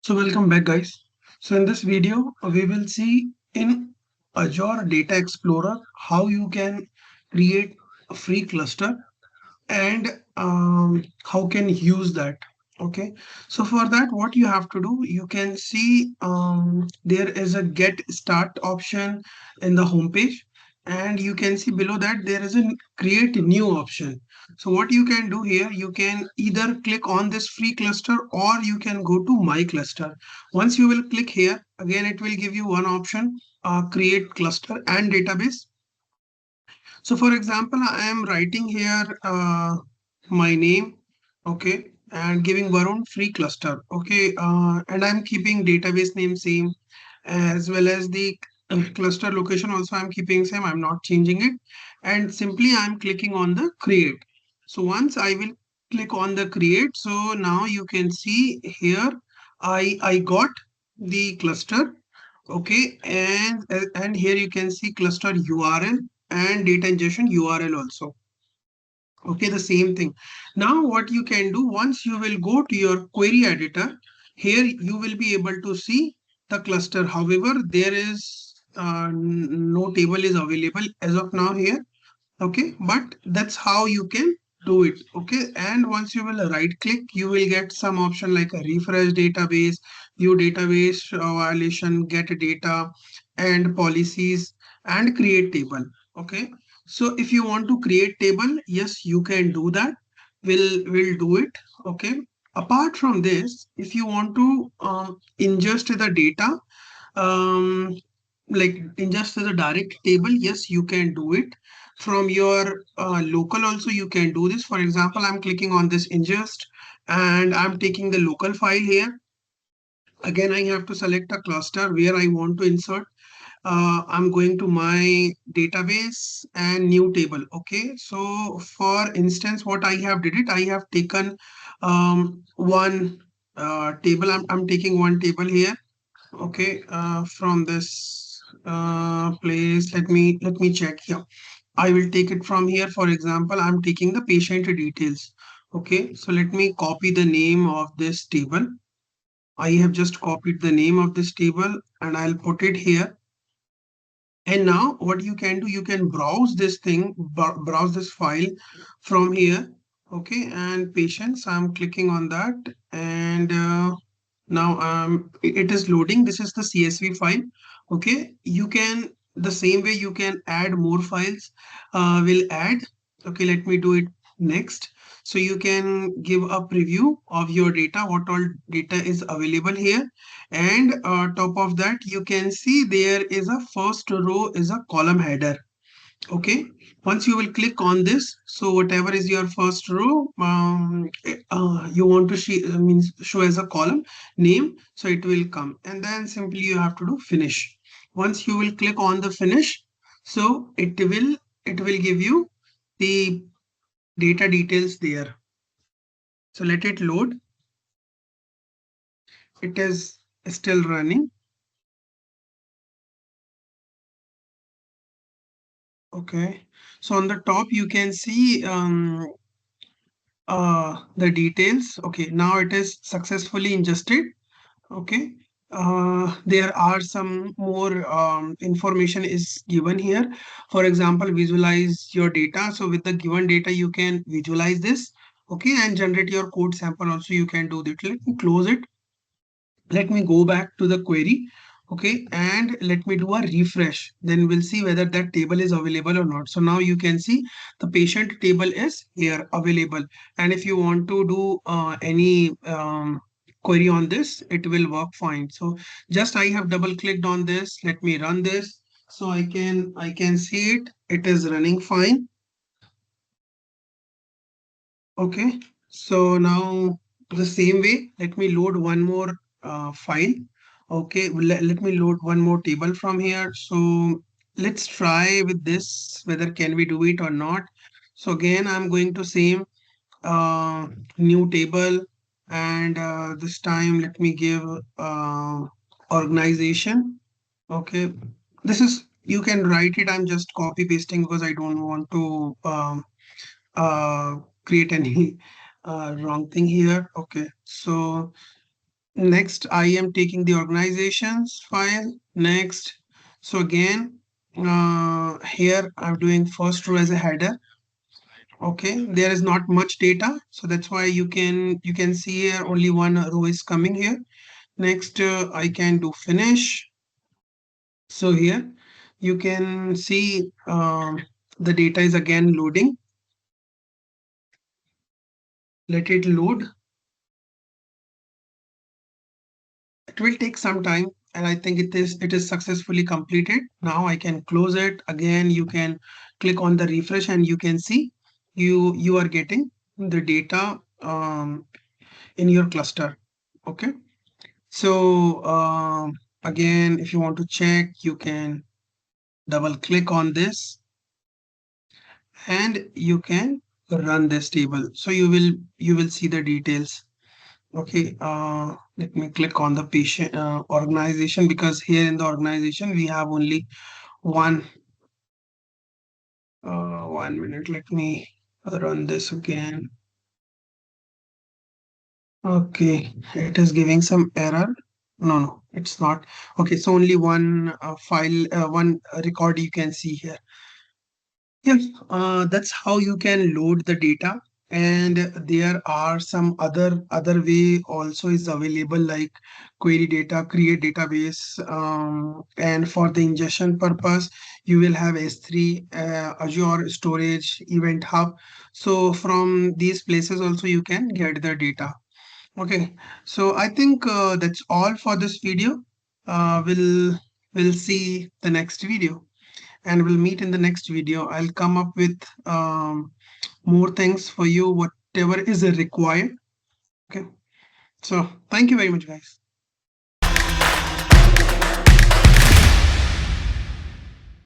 So welcome back guys. So in this video we will see in Azure Data Explorer how you can create a free cluster and how can you use that. Okay, so for that what you have to do, you can see there is a get start option in the home page, and you can see below that there is a create new option. So what you can do here, you can either click on this free cluster or you can go to my cluster. Once you will click here, again it will give you one option, create cluster and database. So for example, I am writing here my name, okay, and giving Varun free cluster, okay, and I'm keeping database name same, as well as the cluster location also I'm keeping same. I'm not changing it, and simply I'm clicking on the create. So once I will click on the create, so now you can see here I got the cluster. Okay, and here you can see cluster URL and data ingestion URL also. Okay, the same thing. Now what you can do, once you will go to your query editor, here you will be able to see the cluster. However, there is no table is available as of now here. Okay, but that's how you can do it. Okay, and once you will right click, you will get some option like a refresh database, view database violation, get data and policies, and create table. Okay, so if you want to create table, yes, you can do that. We'll do it. Okay, apart from this, if you want to ingest the data, um like ingest as a direct table, yes, you can do it from your local also. You can do this. For example, I'm clicking on this ingest and I'm taking the local file here. Again, I have to select a cluster where I want to insert. I'm going to my database and new table. Okay, so for instance, what I have did it, I have taken one table. I'm taking one table here. Okay, from this place, let me check here. I will take it from here. For example, I'm taking the patient details. Okay, so let me copy the name of this table. I have just copied the name of this table and I'll put it here. And now what you can do, you can browse this thing, browse this file from here. Okay, and patients, I'm clicking on that, and now it is loading. This is the CSV file. Okay, you can, the same way you can add more files, will add. Okay, let me do it next. So you can give a preview of your data, what all data is available here. And top of that, you can see there is a first row is a column header. Okay, once you will click on this, so whatever is your first row, you want to see, means show as a column name, so it will come, and then simply you have to do finish. Once you will click on the finish, so it will give you the data details there. So let it load. It is still running. Okay, so on the top you can see the details. Okay, now it is successfully ingested. Okay, there are some more information is given here. For example, visualize your data. So with the given data you can visualize this. Okay, and generate your code sample also you can do that. Let me close it. Let me go back to the query. Okay, and let me do a refresh, then we'll see whether that table is available or not. So now you can see the patient table is here available, and if you want to do any query on this, it will work fine. So just I have double clicked on this. Let me run this, so I can see it. It is running fine. Okay, so now the same way, let me load one more file. Okay, let me load one more table from here. So let's try with this whether can we do it or not. So again, I'm going to same new table, and this time let me give organization. Okay, this is, you can write it. I'm just copy pasting because I don't want to uh, create any wrong thing here. Okay, so Next, I am taking the organizations file. Next, so again, here I'm doing first row as a header. Okay, there is not much data, so that's why you can see here only one row is coming here. Next, I can do finish. So here you can see the data is again loading. Let it load. It will take some time, and I think it is successfully completed. Now I can close it. Again, you can click on the refresh and you can see you are getting the data in your cluster. Okay. So again, if you want to check, you can double click on this and you can run this table. So you will see the details. Okay, let me click on the patient organization, because here in the organization we have only one. 1 minute, let me run this again. Okay, it is giving some error. No, it's not. Okay, so only one file, one record you can see here. Yeah, that's how you can load the data. And there are some other way also is available, like query data, create database, and for the ingestion purpose, you will have S3, Azure Storage, Event Hub. So from these places also you can get the data. Okay, so I think that's all for this video. We'll see the next video, and we'll meet in the next video. I'll come up with more things for you, whatever is required. Okay. So thank you very much, guys.